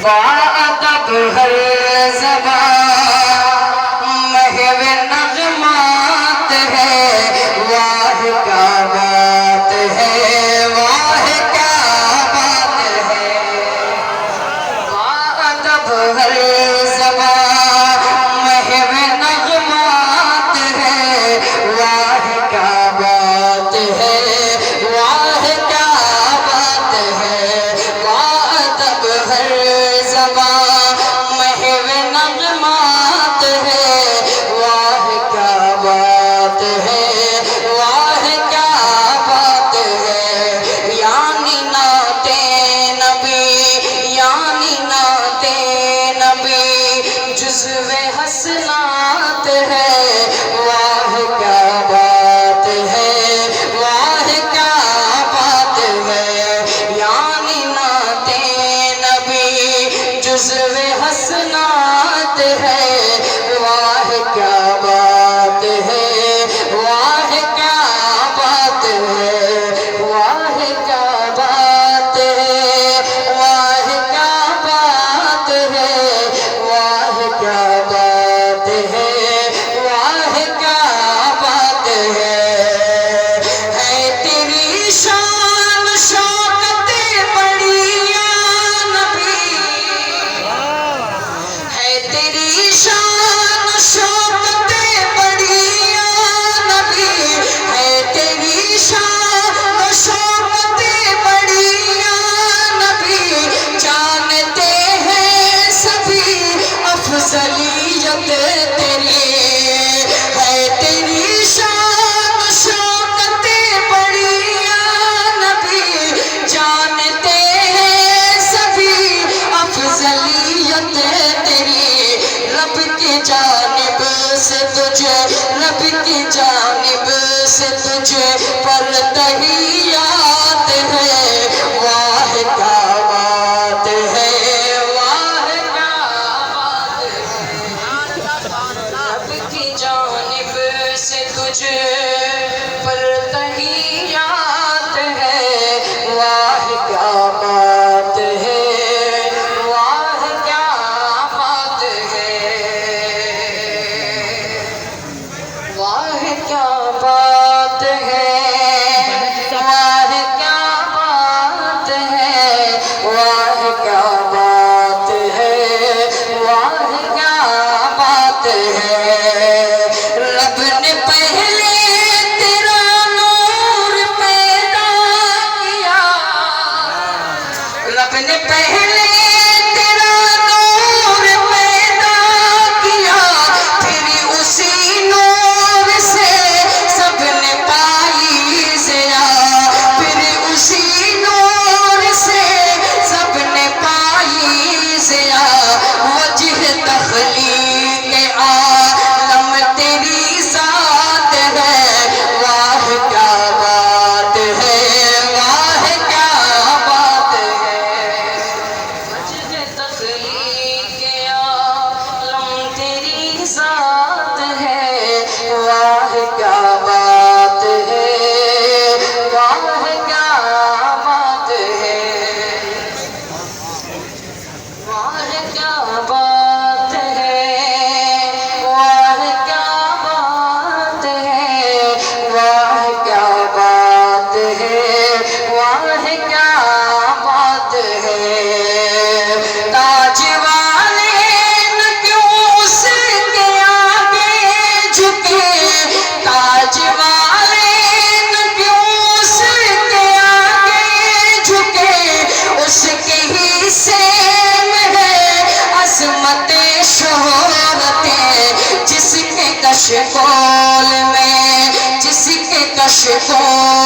باادب ہر زبان محو نغمات ہے، واہ کیا بات ہے، واہ کیا بات ہے۔ باادب ہر زبان محو نغمات ہے، واہ کیا بات ہے، واہ کیا بات ہے۔ باادب ہر زبان محو نغمات ہے، واہ کیا بات ہے، واہ کیا بات ہے۔ یعنی نعت نبی، یعنی نعت نبی جزو حسنات ہے، واہ کیا بات ہے، واہ کیا بات ہے۔ یعنی نعت نبی جزو حسنات ہے، واہ کیا بات ہے، واہ کیا بات ہے، واہ کیا بات ہے، واہ کیا بات ہے، واہ کیا بات ہے، واہ کیا بات ہے۔ ہے تیری شان شوکت بڑی یا نبی، ہے تیری شان شوکت بڑی یا نبی، ہے تیری شان شوکت بڑی یا نبی، جانتے ہیں سبھی افضلیت تیری، ہے تیری شان شوکت بڑی یا نبی، جانتے ہیں سبھی افضلیت تیری۔ رب کی جانب سے تجھے، رب کی جانب سے تجھے پر تحیات ہے، واہ کیا بات ہے، واہ کیا بات ہے۔ رب کی جانب سے تجھے پر تحیات ہے، واہ کیا بات ہے، واہ کیا بات ہے، واہ کیا بات ہے، واہ کیا بات ہے، واہ کیا بات ہے، واہ کیا بات ہے۔ رب نے پہلے تیرا نور پیدا کیا، رب نے پہلے تیرا نور پیدا کیا، پھر اسی نور سے سب نے پائی ضیا، پھر اسی نور سے سب نے پائی ضیا۔ وجہ تخلیق عالم تیری ذات ہے، واہ کیا بات ہے، واہ کیا بات ہے۔ وجہ تخلیق عالم تیری ذات ہے، واہ کیا بات ہے، واہ کیا بات ہے، واہ کیا بات ہے، واہ کیا بات ہے، واہ کیا بات ہے، واہ کیا بات ہے۔ تاج والے نہ کیوں اس کے آگے جھکے، تاج والے نہ کیوں اس کے آگے جھکے، اس کے ہی سیم ہے عظمت شہرت، جس کے کشکول میں، جس کے کشکول